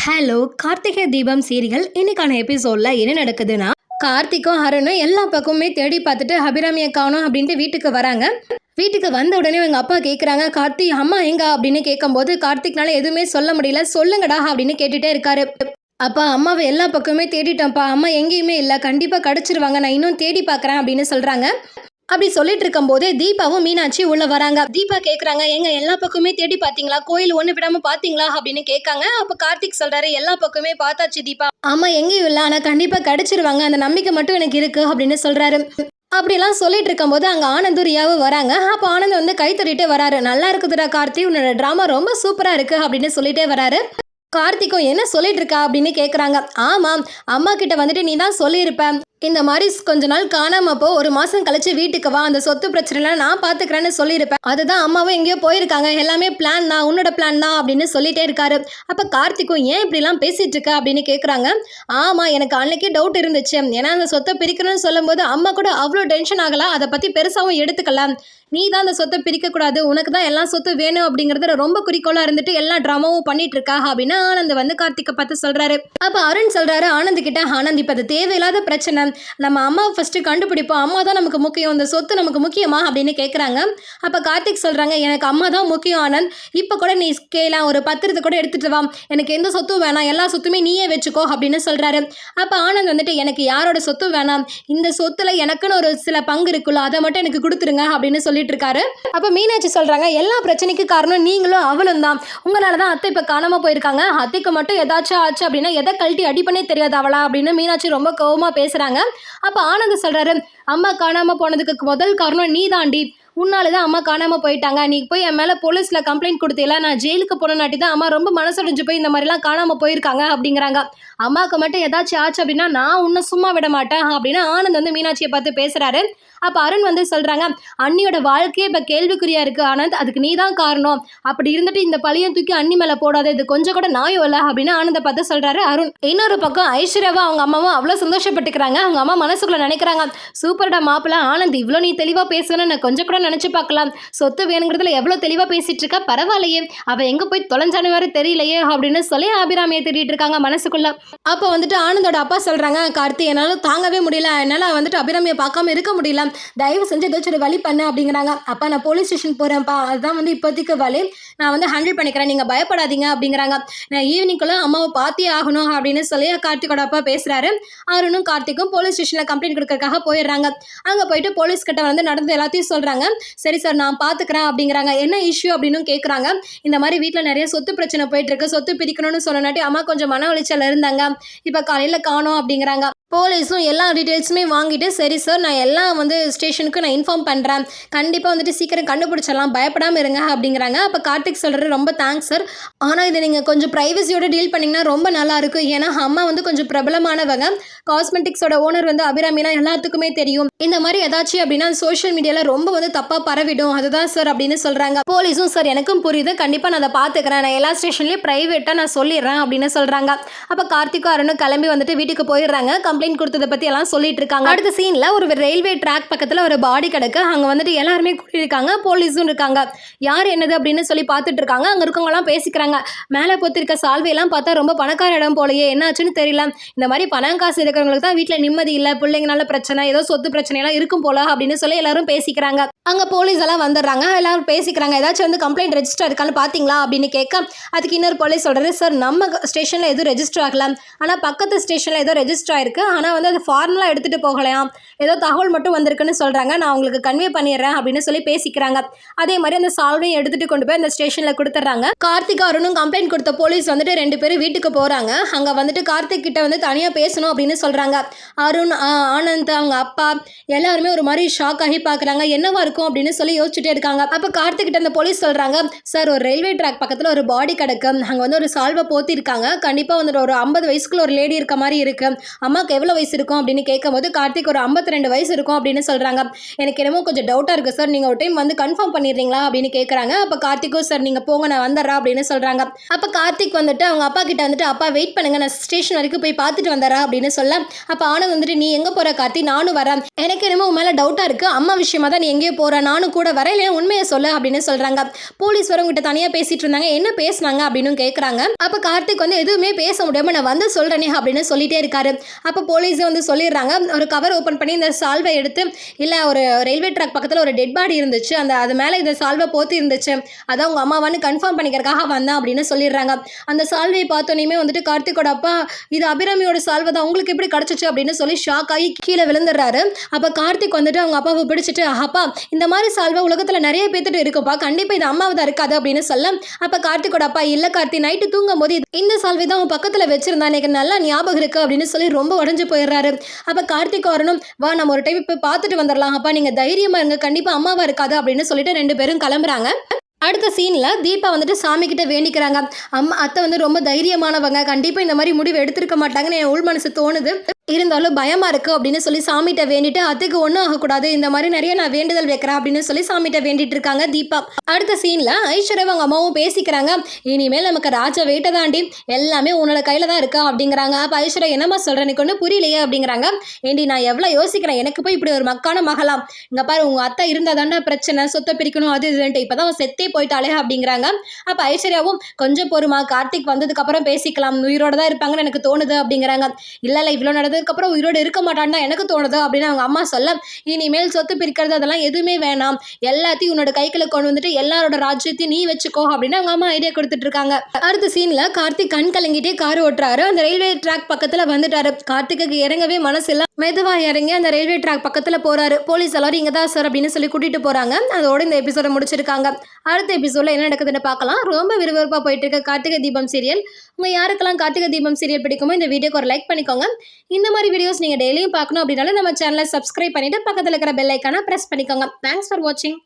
Hello Karthigai Deepam serial இன்னைக்கான எபிசோட்ல என்ன நடக்குதுன்னா, கார்த்திக்கும் அருணும் எல்லா பக்கமுமே தேடி பார்த்துட்டு அபிராமியை காணோம் அப்படின்ட்டு வீட்டுக்கு வராங்க. வீட்டுக்கு வந்த உடனே எங்க அப்பா கேட்குறாங்க, கார்த்தி அம்மா எங்க அப்படின்னு கேட்கும்போது கார்த்திக்னால எதுவுமே சொல்ல முடியல. சொல்லுங்கடா அப்படின்னு கேட்டுட்டே இருக்காரு. அப்பா அம்மாவை எல்லா பக்கமே தேடிட்டோம்ப்பா, அம்மா எங்கேயுமே இல்லை, கண்டிப்பாக கிடச்சிருவாங்க, நான் இன்னும் தேடி பார்க்குறேன் அப்படின்னு சொல்கிறாங்க. அப்படி சொல்லிட்டு இருக்கும் போதே தீபாவும் மீனாட்சி உள்ள வராங்க. தீபா கேக்குறாங்க, எங்க எல்லா பக்கமே தேடி பாத்தீங்களா, கோயில் ஒண்ணு விடாம பாத்தீங்களா அப்படின்னு கேட்காங்க. அப்ப கார்த்திக் சொல்றாரு, எல்லா பக்கமே பார்த்தாச்சு தீபா, ஆமா எங்கேயும் இல்லை, ஆனா கண்டிப்பா கிடைச்சிருவாங்க, அந்த நம்பிக்கை மட்டும் எனக்கு இருக்கு அப்படின்னு சொல்றாரு. அப்படிலாம் சொல்லிட்டு இருக்கும்போது அங்கே ஆனந்தும் ரியாவும் வராங்க. அப்போ ஆனந்த் வந்து கை தட்டிட்டு வராரு. நல்லா இருக்குதுடா கார்த்தி, உன்னோட ட்ராமா ரொம்ப சூப்பராக இருக்கு அப்படின்னு சொல்லிட்டே வராரு. கார்த்திக்கும் என்ன சொல்லிட்டு இருக்கா அப்படின்னு கேட்குறாங்க. ஆமாம், அம்மா கிட்ட வந்துட்டு நீ தான் சொல்லியிருப்ப, இந்த மாதிரி கொஞ்ச நாள் காணாம போ, ஒரு மாசம் கழிச்சு வீட்டுக்கு வா, அந்த சொத்து பிரச்சனைலாம் நான் பாத்துக்கிறேன்னு சொல்லியிருப்பேன். அதுதான் அம்மாவும் எங்கேயோ போயிருக்காங்க, எல்லாமே பிளான் தான், உன்னோட பிளான் தான் அப்படின்னு சொல்லிட்டே இருக்காரு. அப்ப கார்த்திக்கும் ஏன் இப்படிலாம் பேசிட்டு இருக்க அப்படின்னு கேட்குறாங்க. ஆமா, எனக்கு அன்னைக்கே டவுட் இருந்துச்சு, ஏன்னா அந்த சொத்தை பிரிக்கணும்னு சொல்லும் போது அம்மா கூட அவ்வளோ டென்ஷன் ஆகலாம், அதை பத்தி பெருசாவும் எடுத்துக்கலாம். நீ தான் அந்த சொத்தை பிரிக்கக்கூடாது, உனக்கு தான் எல்லா சொத்து வேணும் அப்படிங்கிறது ரொம்ப குறிக்கோளாக இருந்துட்டு எல்லா ட்ராமாவும் பண்ணிட்டு இருக்கா அப்படின்னு ஆனந்த் வந்து கார்த்திகை பார்த்து சொல்றாரு. அப்போ அருண் சொல்றாரு ஆனந்த் கிட்ட, ஆனந்த் இப்போ அது தேவையில்லாத பிரச்சனை, நம்ம அம்மாவை ஃபர்ஸ்ட் கண்டுபிடிப்போம், அம்மா தான் நமக்கு முக்கியம், இந்த சொத்து நமக்கு முக்கியமா அப்படின்னு கேட்குறாங்க. அப்போ கார்த்திக் சொல்றாங்க, எனக்கு அம்மா தான் முக்கியம் ஆனந்த், இப்போ கூட நீ கேலாம், ஒரு பத்திரத்தை கூட எடுத்துட்டு வா, எனக்கு எந்த சொத்தும் வேணாம், எல்லா சொத்துமே நீயே வச்சுக்கோ அப்படின்னு சொல்றாரு. அப்போ ஆனந்த் வந்துட்டு, எனக்கு யாரோட சொத்தும் வேணாம், இந்த சொத்துல எனக்குன்னு ஒரு சில பங்கு இருக்குல்ல, அதை மட்டும் எனக்கு கொடுத்துருங்க அப்படின்னு சொல்லிட்டு இருக்காரு. அப்ப மீனாட்சி சொல்றாங்க, எல்லா பிரச்சனைக்கு காரணம் நீங்களும் அவளும் தான், உங்களாலதான் அத்தை இப்ப காணாம போயிருக்காங்க, அத்தைக்கு மட்டும் ஏதாச்சும் ஆச்சு அப்படின்னா எதை கழட்டி அடிப்பனே தெரியாது அவளா அப்படின்னு மீனாட்சி ரொம்ப கோவமா பேசுறாங்க. அப்ப ஆனந்த் சொல்றாரு, அம்மா காணாம போனதுக்கு முதல் காரணம் நீ தாண்டி, உன்னாலதான் அம்மா காணாம போயிட்டாங்க, நீ போய் என் மேல போலீஸ்ல கம்ப்ளைண்ட் கொடுத்தீல, நான் ஜெயிலுக்கு போனாட்டி தான் அம்மா ரொம்ப மனசடைஞ்சு போய் இந்த மாதிரிலாம் காணாம போயிருக்காங்க அப்படிங்கிறாங்க. அம்மாவுக்கு மட்டும் ஏதாச்சும் ஆச்சு அப்படின்னா நான் உன்னை சும்மா விட மாட்டேன் அப்படின்னு ஆனந்த் வந்து மீனாட்சியை பார்த்து பேசுறாரு. அப்ப அருண் வந்து சொல்றாங்க, அண்ணியோட வாழ்க்கையே இப்ப கேள்விக்குறியா இருக்கு ஆனந்த், அதுக்கு நீ தான் காரணம், அப்படி இருந்துட்டு இந்த பழியம் தூக்கி அண்ணி மேல போடாது, இது கொஞ்சம் கூட நியாயம் இல்ல அப்படின்னு ஆனந்த பார்த்து சொல்றாரு அருண். இன்னொரு பக்கம் ஐஸ்வர்யாவும் அவங்க அம்மாவும் அவ்வளவு சந்தோஷப்பட்டுக்கிறாங்க. அவங்க அம்மா மனசுக்குள்ள நினைக்கிறாங்க, சூப்பர்டா மாப்பிள்ள ஆனந்த், இவ்வளோ நீ தெளிவா பேசுவேன்னு நான் கொஞ்சம் கூட நினைச்சு பார்க்கலாம், சொத்து வேணுங்கிறதுல எவ்வளவு தெளிவா பேசிட்டு இருக்கா, பரவாயில்லையே, அவ எங்க போய் தொலைஞ்சானு வேற தெரியலையே அப்படின்னு சொல்லி அபிராமியை தேடிட்டு இருக்காங்க மனசுக்குள்ள. அப்ப வந்துட்டு ஆனந்தோட அப்பா சொல்றாங்க, கார்த்தி என்னால தாங்கவே முடியல, என்னால வந்துட்டு அபிராமியை பார்க்காம இருக்க முடியல, தயவு செஞ்சு ஏதாச்சும் வழி பண்ணு அப்படிங்கிறாங்க. அப்பா நான் போலீஸ் ஸ்டேஷன் போறேன்ப்பா, அதுதான் வந்து இப்போதைக்கு வழி, நான் வந்து ஹேண்டில் பண்ணிக்கிறேன், நீங்க பயப்படாதீங்க அப்படிங்கிறாங்க. நான் ஈவினிங்குள்ள அம்மாவை பார்த்தே ஆகணும் அப்படின்னு சொல்லி கார்த்திகோட அப்பா பேசுறாரு. அருணும் கார்த்திக்கும் போலீஸ் ஸ்டேஷன்ல கம்ப்ளைண்ட் கொடுக்கறதுக்காக போயிடுறாங்க. அங்க போயிட்டு போலீஸ் கிட்ட வந்து நடந்து எல்லாத்தையும் சொல்றாங்க. சரி சார் நான் பாத்துக்கிறேன் அப்படிங்கிறாங்க. என்ன இஷ்யூ அப்படின்னு கேட்குறாங்க. இந்த மாதிரி வீட்டில் நிறைய சொத்து பிரச்சனை போயிட்டு இருக்கு, சொத்து பிரிக்கணும்னு சொன்னாட்டி அம்மா கொஞ்சம் மன உளைச்சல் இருந்தாங்க, இப்போ காலையில் காணோம் அப்படிங்கிறாங்க. போலீஸும் எல்லா டீட்டெயில்ஸுமே வாங்கிட்டு, சரி சார் நான் எல்லாம் வந்து ஸ்டேஷனுக்கு நான் இன்ஃபார்ம் பண்ணுறேன், கண்டிப்பாக வந்துட்டு சீக்கிரம் கண்டுபிடிச்சிடலாம், பயப்படாமல் இருங்க அப்படிங்கிறாங்க. அப்போ கார்த்திக் சொல்கிறாரு, ரொம்ப தேங்க்ஸ் சார், ஆனால் இதை நீங்கள் கொஞ்சம் ப்ரைவசியோட டீல் பண்ணிங்கன்னா ரொம்ப நல்லாயிருக்கும், ஏன்னா அம்மா வந்து கொஞ்சம் பிரபலமானவங்க, காஸ்மெட்டிக்ஸோட ஓனர் வந்து அபிராமினா எல்லாத்துக்குமே தெரியும், இந்த மாதிரி ஏதாச்சும் அப்படின்னா சோஷியல் மீடியாவில் ரொம்ப வந்து தப்பாக பரவிடும், அதுதான் சார் அப்படின்னு சொல்கிறாங்க. போலீஸும் சார் எனக்கும் புரியுது, கண்டிப்பாக நான் அதை பார்த்துக்கிறேன், நான் எல்லா ஸ்டேஷன்லேயும் ப்ரைவேட்டாக நான் சொல்லிடுறேன் அப்படின்னு சொல்கிறாங்க. அப்போ கார்த்திக்கும் அருணும் கிளம்பி வந்துட்டு வீட்டுக்கு போயிடுறாங்க. கம்ப்ளைண்ட் கொடுத்ததை பற்றி எல்லாம் சொல்லிட்டு இருக்காங்க. அடுத்த சீனில் ஒரு ரயில்வே ட்ராக் பக்கத்தில் ஒரு பாடி கிடக்கு, அங்கே வந்துட்டு எல்லாருமே கூட்டியிருக்காங்க, போலீஸும் இருக்காங்க. யார் என்னது அப்படின்னு சொல்லி பார்த்துட்டு இருக்காங்க. அங்கே இருக்கவங்கலாம் பேசிக்கிறாங்க, மேலே பொத்திருக்க சால்வையெல்லாம் பார்த்தா ரொம்ப பணக்கார இடம் போலையே, என்ன ஆச்சுன்னு தெரியல, இந்த மாதிரி பணம் காசு இருக்கிறவங்களுக்கு தான் வீட்டில் நிம்மதி இல்லை, பிள்ளைங்கனால பிரச்சனை, ஏதோ சொத்து பிரச்சனைலாம் இருக்கும் போல அப்படின்னு சொல்லி எல்லாரும் பேசிக்கிறாங்க. அங்கே போலீஸ் எல்லாம் வந்துடுறாங்க, எல்லாரும் பேசிக்கிறாங்க, ஏதாச்சும் வந்து கம்ப்ளைண்ட் ரெஜிஸ்டர் இருக்கான்னு பார்த்தீங்களா அப்படின்னு கேட்க, அதுக்கு இன்னொரு போலீஸ் சொல்கிறது, சார் நம்ம ஸ்டேஷனில் எதுவும் ரெஜிஸ்டர் ஆகலாம், ஆனால் பக்கத்து ஸ்டேஷனில் ஏதோ ரெஜிஸ்டர் ஆயிருக்கு, ஆனால் வந்து அது ஃபார்மலாக எடுத்துகிட்டு போகலையாம், ஏதோ தகவல் மட்டும் வந்திருக்குன்னு சொல்கிறாங்க, நான் உங்களுக்கு கன்வே பண்ணிடுறேன் அப்படின்னு சொல்லி பேசிக்கிறாங்க. அதே மாதிரி அந்த சால்வையும் எடுத்துகிட்டு கொண்டு போய் அந்த ஸ்டேஷனில் கொடுத்துட்றாங்க. கார்த்திக் அருணும் கம்ப்ளைண்ட் கொடுத்த போலீஸ் வந்துட்டு 2 பேரும் வீட்டுக்கு போகிறாங்க. அங்கே வந்துட்டு கார்த்திக் கிட்ட வந்து தனியாக பேசணும் அப்படின்னு சொல்கிறாங்க. அருண், ஆனந்த், அவங்க அப்பா எல்லாருமே ஒரு மாதிரி ஷாக் ஆகி பார்க்குறாங்க, என்னவா இருக்கும் அப்படின்னு சொல்லி யோசிச்சுட்டே இருக்காங்க. அப்போ கார்த்திக் கிட்ட அந்த போலீஸ் சொல்கிறாங்க, சார் ஒரு ரயில்வே ட்ராக் பக்கத்தில் ஒரு பாடி கிடக்கு, அங்கே வந்து ஒரு சால்வை போத்திருக்காங்க, கண்டிப்பாக வந்துட்டு ஒரு 50 வயசுக்குள்ள ஒரு லேடி இருக்க மாதிரி இருக்கு, அம்மாவுக்கு எவ்வளோ வயசு இருக்கும் அப்படின்னு கேட்கும்போது கார்த்திக் ஒரு 52 வயசு இருக்கும் அப்படின்னு சொல்கிறாங்க. எனக்கு என்னமோ கொஞ்சம் டவுட்டாக இருக்குது சார், நீங்கள் ஒரு டைம் வந்து கன்ஃபார்ம் பண்ணிடுறீங்களா அப்படின்னு கேட்குறாங்க. அப்போ கார்த்திக்கும் சார் நீங்கள் போங்க நான் வந்துடுறேன் அப்படின்னு சொல்கிறாங்க. அப்போ கார்த்திக் வந்துட்டு அவங்க அப்பா கிட்ட வந்துட்டு அப்பா வெயிட் பண்ணுங்க நான் ஸ்டேஷன் வரைக்கும் போய் பார்த்துட்டு வந்துடுறேன் அப்படின்னு சொல்ல, அப்போ ஆனந்த் வந்துட்டு நீ எங்கே போகிற கார்த்தி, நானும் வரேன், எனக்கு என்னமோ உன் மேலே டவுட்டாக இருக்குது, அம்மா விஷயமா தான் நீ எங்கேயோ போகிற, நானும் கூட வரேன், இல்லையா உண்மையை சொல்ல அப்படின்னு சொல்கிறாங்க. போலீஸ் வரவங்கிட்ட தனியாக பேசிட்டு இருந்தாங்க, என்ன பேசுனாங்க அப்படின்னு கேட்குறாங்க. அப்போ கார்த்திக் வந்து எதுவுமே பேச முடியாமல் நான் வந்து சொல்கிறேனே அப்படின்னு சொல்லிட்டே இருக்காரு. அப்போ போலீஸே வந்து சொல்லிடுறாங்க. ஒரு கவர் ஓப்பன் பண்ணி இந்த சால்வை எடுத்து, இல்லை ஒரு ரயில்வே ட்ராக் பக்கத்தில் ஒரு டெட் பாடி இருந்துச்சு, அது மேலே இந்த சால்வை போத்தி இருந்துச்சு, அதான் உங்கள் அம்மாவான்னு கன்ஃபார்ம் பண்ணிக்கிறதுக்காக வந்தேன் அப்படின்னு சொல்லிடுறாங்க. அந்த சால்வையை பார்த்தோன்னே வந்துட்டு கார்த்திகோட அப்பா இது அபிராமியோட சால்வை தான், உங்களுக்கு எப்படி கிடச்சிச்சு அப்படின்னு சொல்லி ஷாக் ஆகி கீழே விழுந்துடுறாரு. அப்போ கார்த்திக் வந்துட்டு அவங்க அப்பாவை பிடிச்சிட்டு அப்பா இந்த மாதிரி சால்வை உலகத்தில் நிறைய பேர்த்துட்டு இருக்குப்பா, கண்டிப்பாக இது அம்மாவை தான் இருக்காது அப்படின்னு சொல்ல, அப்போ கார்த்திகோட அப்பா இல்லை கார்த்தி நைட்டு தூங்கும் போது இந்த சால்வை தான் அவன் பக்கத்தில் வச்சிருந்தான், எனக்கு நல்லா ஞாபகம் இருக்கு அப்படின்னு சொல்லி ரொம்ப உடஞ்சு போயிடுறாரு. அப்போ கார்த்திக் வரணும், வா நம்ம ஒரு டைம் இப்போ பார்த்துட்டு வந்துடலாம், அப்பா நீங்கள் தைரியமாக இருங்க, கண்டிப்பாக அம்மாவா இருக்காது அப்படின்னு சொல்லிட்டு 2 பேரும் கிளம்புறாங்க. அடுத்த சீனில் தீபா வந்துட்டு சாமி கிட்ட வேண்டிக்கிறாங்க. அத்தை வந்து ரொம்ப தைரியமானவங்க, கண்டிப்பாக இந்த மாதிரி முடிவு எடுத்திருக்க மாட்டாங்கன்னு என் உள் மனசு தோணுது, இருந்தாலும் பயமாக இருக்குது அப்படின்னு சொல்லி சாமிகிட்ட வேண்டிட்டு அத்தைக்கு ஒன்றும் ஆகக்கூடாது, இந்த மாதிரி நிறைய நான் வேண்டுதல் வைக்கிறேன் அப்படின்னு சொல்லி சாமிகிட்ட வேண்டிட்டு இருக்காங்க தீபா. அடுத்த சீனில் ஐஸ்வர்யா அவங்க அம்மாவும் பேசிக்கிறாங்க. இனிமேல் நமக்கு ராஜா வேட்டை தாண்டி எல்லாமே உன்னோட கையில் தான் இருக்கா அப்படிங்கிறாங்க. அப்போ ஐஸ்வர்யா என்னம்மா சொல்கிறேன் எனக்கு ஒன்றும் புரியலையே அப்படிங்கிறாங்க. ஏண்டி நான் எவ்வளோ யோசிக்கிறேன், எனக்கு போய் இப்படி ஒரு மக்கான மகளாம், இங்கே பாரு உங்கள் அத்தை இருந்தால் தாண்டா பிரச்சனை, சொத்தை பிரிக்கணும் அது இதுன்ட்டு, இப்போ தான் செத்தே போயிட்டாலே அப்படிங்கிறாங்க. அப்போ ஐஸ்வர்யாவும் கொஞ்சம் பொறுமா, கார்த்திக் வந்ததுக்கப்புறம் பேசிக்கலாம், உயிரோட தான் இருப்பாங்கன்னு எனக்கு தோணுது அப்படிங்கிறாங்க. இல்லை இவ்வளோ அதுக்கப்புறம் உயிரோடு இருக்க மாட்டான்னு எனக்கு தோணுது அப்படின்னு அவங்க அம்மா சொல்ல, இனிமேல் சொத்து பிரிக்கிறது அதெல்லாம் எதுவுமே வேணாம், எல்லாத்தையும் உன்னோட கைக்குள்ள கொண்டு வந்துட்டு எல்லாரோட ராஜ்யத்தையும் நீ வச்சுக்கோ அப்படின்னு அவங்க அம்மா ஐடியா கொடுத்துட்டு இருக்காங்க. அடுத்த சீன்ல கார்த்திக் கண் கலங்கிட்டே கார் ஓட்டுறாரு. அந்த ரயில்வே ட்ராக் பக்கத்துல வந்துட்டாரு. கார்த்திக்கு இறங்கவே மனசு இல்ல, மெதுவா இறங்கி அந்த ரயில்வே ட்ராக் பக்கத்துல போறாரு. போலீஸ் எல்லாரும் இங்க தான் சார் அப்படின்னு சொல்லி கூட்டிட்டு போறாங்க. அதோட இந்த எபிசோட முடிச்சிருக்காங்க. அடுத்த எபிசோட்ல என்ன நடக்குதுன்னு பார்க்கலாம். ரொம்ப விறுவிறுப்பா போயிட்டு இருக்க கார்த்திகை தீபம் சீரியல். உங்க யாருக்கெல்லாம் கார்த்திகை தீபம் சீரியல் பிடிக்குமோ இந்த வீடியோக்கு ஒரு லைக் பண்ணிக்கோங்க. இந்த மாதிரி வீடியோஸ் நீங்கள் டெய்லியும் பார்க்கணும் அப்படின்னாலும் நம்ம சேனலை சப்ஸ்கிரைப் பண்ணிவிட்டு பக்கத்தில் இருக்கிற பெல் ஐக்கானை ப்ரெஸ் பண்ணிக்கோங்க. தேங்க்ஸ் ஃபார் வாட்சிங்.